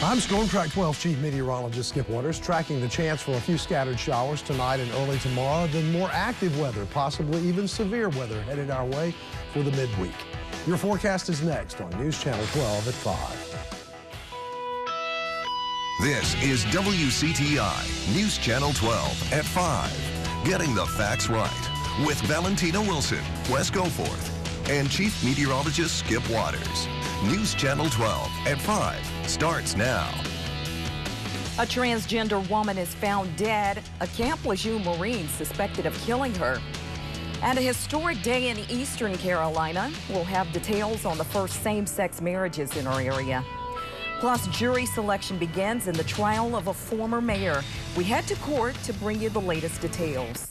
I'm Storm Track 12 Chief Meteorologist Skip Waters, tracking the chance for a few scattered showers tonight and early tomorrow, then more active weather, possibly even severe weather headed our way for the midweek. Your forecast is next on News Channel 12 at 5. This is WCTI News Channel 12 at 5. Getting the facts right with Valentina Wilson, Wes Goforth, and Chief Meteorologist Skip Waters. News Channel 12 at 5 starts now. A transgender woman is found dead. A Camp Lejeune Marine suspected of killing her. And a historic day in Eastern Carolina. We'll have details on the first same-sex marriages in our area. Plus, jury selection begins in the trial of a former mayor. We head to court to bring you the latest details.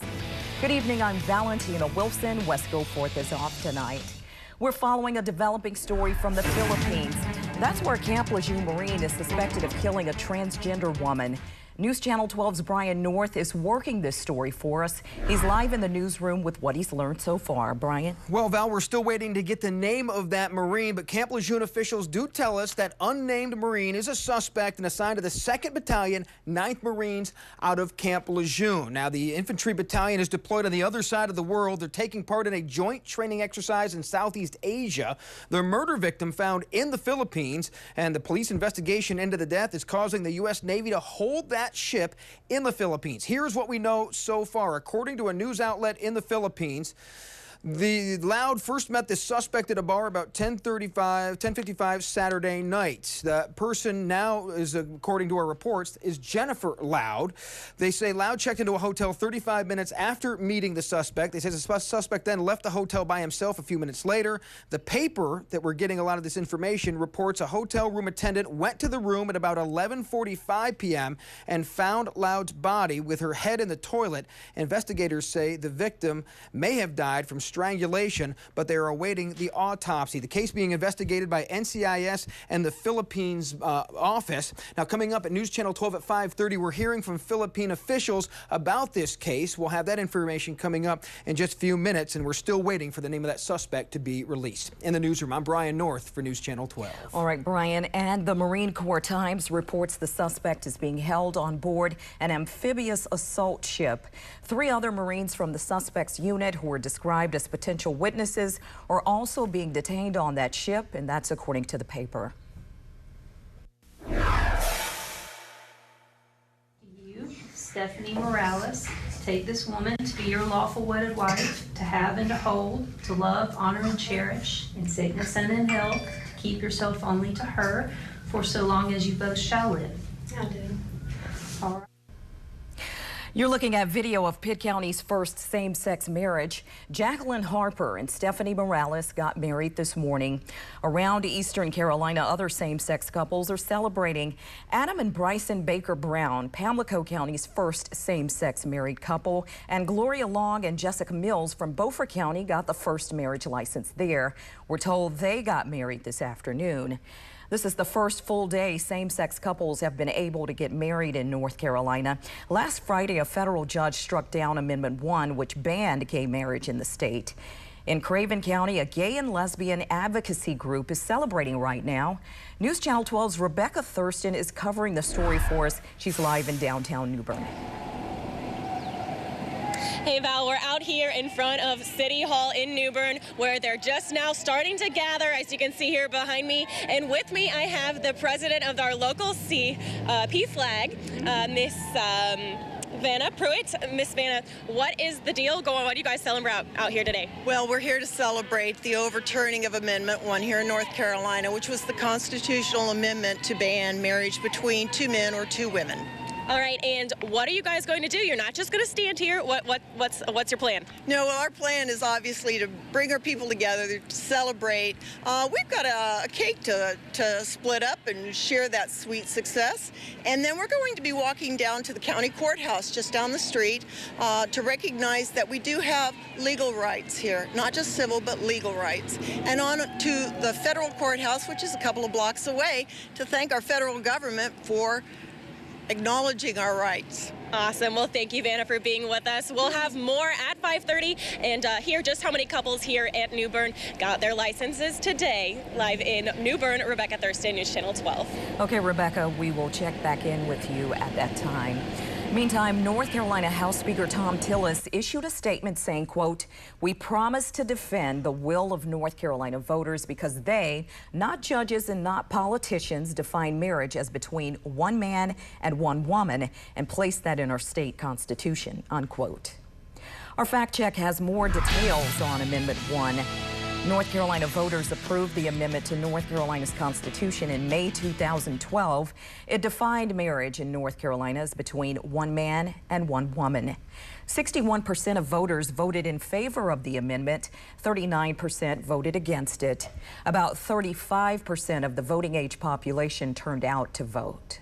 Good evening, I'm Valentina Wilson. Wes Goforth is off tonight. We're following a developing story from the Philippines. That's where Camp Lejeune Marine is suspected of killing a transgender woman. News Channel 12's Brian North is working this story for us. He's live in the newsroom with what he's learned so far. Brian? Well, Val, we're still waiting to get the name of that Marine, but Camp Lejeune officials do tell us that unnamed Marine is a suspect and assigned to the 2nd Battalion, 9th Marines out of Camp Lejeune. Now, the infantry battalion is deployed on the other side of the world. They're taking part in a joint training exercise in Southeast Asia. The murder victim found in the Philippines, and the police investigation into the death is causing the U.S. Navy to hold that ship in the Philippines. Here's what we know so far. According to a news outlet in the Philippines, the Loud first met this suspect at a bar about 10:55 Saturday night. The person now is, according to our reports, is Jennifer Loud. They say Loud checked into a hotel 35 minutes after meeting the suspect. They say the suspect then left the hotel by himself a few minutes later. The paper that we're getting a lot of this information reports a hotel room attendant went to the room at about 11:45 p.m. and found Loud's body with her head in the toilet. Investigators say the victim may have died from strangulation, but they are awaiting the autopsy. The case being investigated by NCIS and the Philippines office. Now, coming up at News Channel 12 at 5:30, we're hearing from Philippine officials about this case. We'll have that information coming up in just a few minutes, and we're still waiting for the name of that suspect to be released. In the newsroom, I'm Brian North for News Channel 12. All right, Brian, and the Marine Corps Times reports the suspect is being held on board an amphibious assault ship. 3 other Marines from the suspect's unit who were described as potential witnesses are also being detained on that ship, and that's according to the paper. You, Stephanie Morales, take this woman to be your lawful wedded wife, to have and to hold, to love, honor, and cherish, in sickness and in health, to keep yourself only to her, for so long as you both shall live. I do. All right. You're looking at video of Pitt County's first same-sex marriage. Jacqueline Harper and Stephanie Morales got married this morning. Around Eastern Carolina, other same-sex couples are celebrating. Adam and Bryson Baker Brown, Pamlico County's first same-sex married couple, and Gloria Long and Jessica Mills from Beaufort County got the first marriage license there. We're told they got married this afternoon. This is the first full day same-sex couples have been able to get married in North Carolina. Last Friday, a federal judge struck down Amendment 1, which banned gay marriage in the state. In Craven County, a gay and lesbian advocacy group is celebrating right now. News Channel 12's Rebecca Thurston is covering the story for us. She's live in downtown New Bern. Hey Val, we're out here in front of City Hall in New Bern, where they're just now starting to gather, as you can see here behind me. And with me, I have the president of our local PFLAG, Miss Vanna Pruitt. Miss Vanna, what is the deal going on? What do you guys celebrate out here today? Well, we're here to celebrate the overturning of Amendment 1 here in North Carolina, which was the constitutional amendment to ban marriage between 2 men or 2 women. All right, and what are you guys going to do? You're not just going to stand here. What's your plan? No, well, our plan is obviously to bring our people together to celebrate. We've got a cake to split up and share that sweet success. And then we're going to be walking down to the county courthouse just down the street to recognize that we do have legal rights here, not just civil, but legal rights. And on to the federal courthouse, which is a couple of blocks away, to thank our federal government for acknowledging our rights. Awesome. Well, thank you, Vanna, for being with us. We'll have more at 5:30 and hear just how many couples here at New Bern got their licenses today. Live in New Bern, Rebecca Thurston, News Channel 12. Okay, Rebecca, we will check back in with you at that time. Meantime, North Carolina House Speaker Thom Tillis issued a statement saying, quote, "We promise to defend the will of North Carolina voters because they, not judges and not politicians, define marriage as between one man and one woman and place that in our state constitution," unquote. Our fact check has more details on Amendment 1. North Carolina voters approved the amendment to North Carolina's Constitution in May 2012. It defined marriage in North Carolina as between one man and one woman. 61% of voters voted in favor of the amendment. 39% voted against it. About 35% of the voting age population turned out to vote.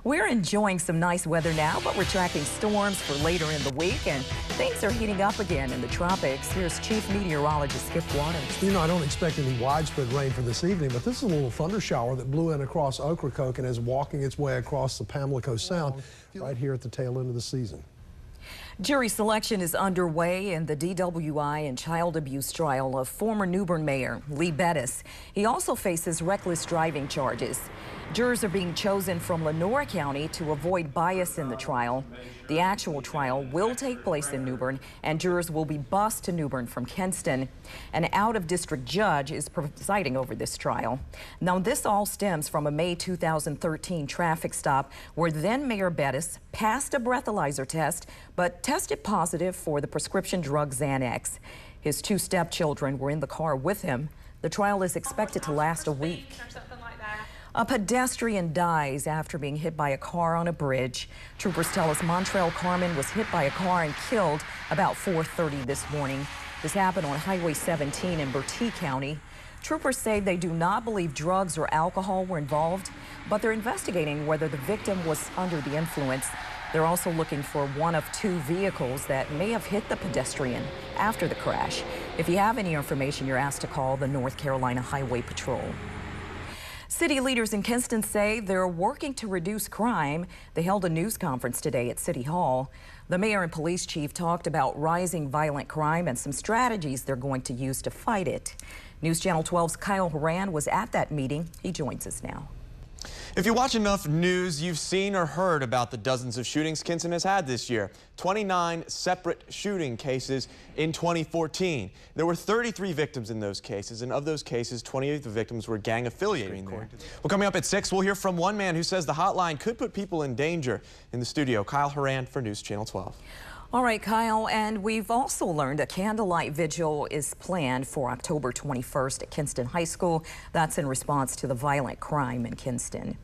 We're enjoying some nice weather now, but we're tracking storms for later in the week, and things are heating up again in the tropics. Here's Chief Meteorologist Skip Waters. You know, I don't expect any widespread rain for this evening, but this is a little thunder shower that blew in across Ocracoke and is walking its way across the Pamlico Sound right here at the tail end of the season. Jury selection is underway in the DWI and child abuse trial of former New Bern Mayor Lee Bettis. He also faces reckless driving charges. Jurors are being chosen from Lenoir County to avoid bias in the trial. The actual trial will take place in New Bern, and jurors will be bused to New Bern from Kinston. An out-of-district judge is presiding over this trial. Now, this all stems from a May 2013 traffic stop where then Mayor Bettis passed a breathalyzer test but tested positive for the prescription drug Xanax. His two stepchildren were in the car with him. The trial is expected to last a week. A pedestrian dies after being hit by a car on a bridge. Troopers tell us Montrell Carmen was hit by a car and killed about 4:30 this morning. This happened on Highway 17 in Bertie County. Troopers say they do not believe drugs or alcohol were involved, but they're investigating whether the victim was under the influence. They're also looking for one of two vehicles that may have hit the pedestrian after the crash. If you have any information, you're asked to call the North Carolina Highway Patrol. City leaders in Kinston say they're working to reduce crime. They held a news conference today at City Hall. The mayor and police chief talked about rising violent crime and some strategies they're going to use to fight it. News Channel 12's Kyle Horan was at that meeting. He joins us now. If you watch enough news, you've seen or heard about the dozens of shootings Kinston has had this year. 29 separate shooting cases in 2014. There were 33 victims in those cases, and of those cases, 28 of the victims were gang affiliated. Well, coming up at 6, we'll hear from one man who says the hotline could put people in danger. In the studio, Kyle Horan for News Channel 12. All right, Kyle, and we've also learned a candlelight vigil is planned for October 21st at Kinston High School. That's in response to the violent crime in Kinston.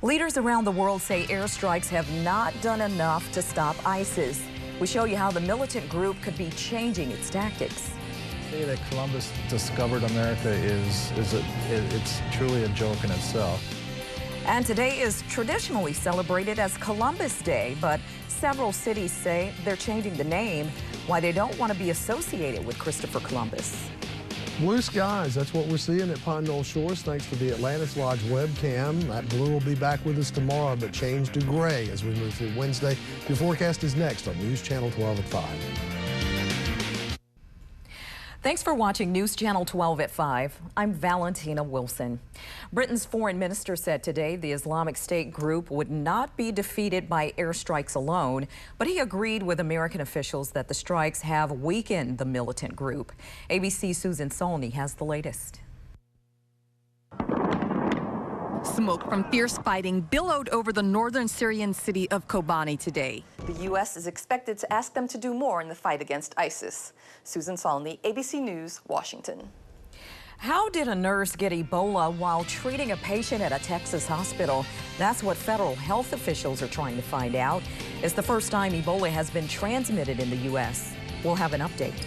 Leaders around the world say airstrikes have not done enough to stop ISIS. We show you how the militant group could be changing its tactics. To say that Columbus discovered America it's truly a joke in itself. And today is traditionally celebrated as Columbus Day, but several cities say they're changing the name, why they don't want to be associated with Christopher Columbus. Blue skies, that's what we're seeing at Pine Knoll Shores thanks to the Atlantis Lodge webcam. That blue will be back with us tomorrow, but change to gray as we move through Wednesday. Your forecast is next on News Channel 12 at 5. Thanks for watching News Channel 12 at 5. I'm Valentina Wilson. Britain's foreign minister said today the Islamic State group would not be defeated by airstrikes alone, but he agreed with American officials that the strikes have weakened the militant group. ABC's Susan Solney has the latest. Smoke from fierce fighting billowed over the northern Syrian city of Kobani today. The U.S. is expected to ask them to do more in the fight against ISIS. Susan Solney, ABC News, Washington. How did a nurse get Ebola while treating a patient at a Texas hospital? That's what federal health officials are trying to find out. It's the first time Ebola has been transmitted in the U.S. We'll have an update.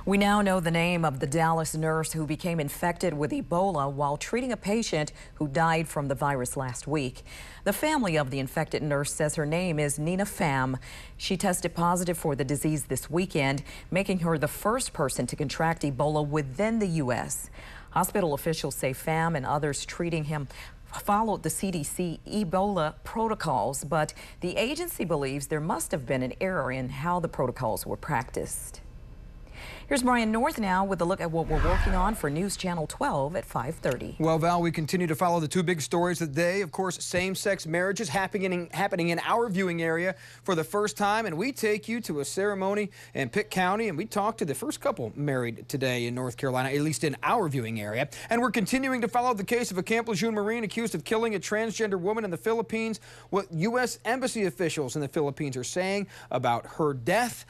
We now know the name of the Dallas nurse who became infected with Ebola while treating a patient who died from the virus last week. The family of the infected nurse says her name is Nina Pham. She tested positive for the disease this weekend, making her the first person to contract Ebola within the U.S. Hospital officials say Pham and others treating followed the CDC Ebola protocols, but the agency believes there must have been an error in how the protocols were practiced. Here's Brian North now with a look at what we're working on for News Channel 12 at 5:30. Well, Val, we continue to follow the two big stories of the day. Of course, same-sex marriages happening in our viewing area for the first time, and we take you to a ceremony in Pitt County, and we talk to the first couple married today in North Carolina, at least in our viewing area. And we're continuing to follow the case of a Camp Lejeune Marine accused of killing a transgender woman in the Philippines. What U.S. Embassy officials in the Philippines are saying about her death.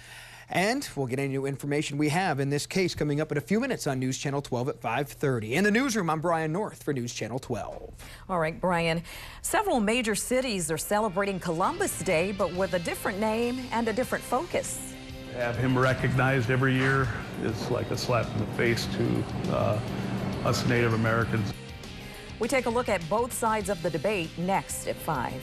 And we'll get any new information we have in this case coming up in a few minutes on News Channel 12 at 5:30. In the newsroom, I'm Brian North for News Channel 12. All right, Brian. Several major cities are celebrating Columbus Day, but with a different name and a different focus. To have him recognized every year is like a slap in the face to us Native Americans. We take a look at both sides of the debate next at 5.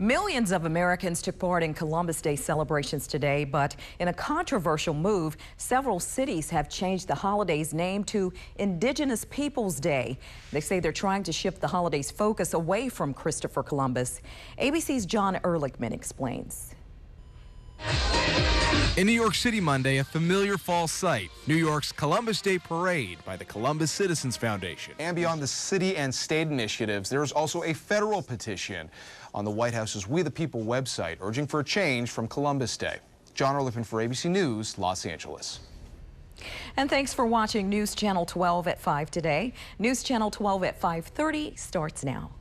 Millions of Americans took part in Columbus Day celebrations today, but in a controversial move, several cities have changed the holiday's name to Indigenous Peoples Day. They say they're trying to shift the holiday's focus away from Christopher Columbus. ABC's John Ehrlichman explains. In New York City Monday, a familiar fall sight, New York's Columbus Day Parade by the Columbus Citizens Foundation. And beyond the city and state initiatives, there is also a federal petition on the White House's We the People website urging for a change from Columbus Day. John Ehrlichman for ABC News, Los Angeles. And thanks for watching News Channel 12 at 5 today. News Channel 12 at 5:30 starts now.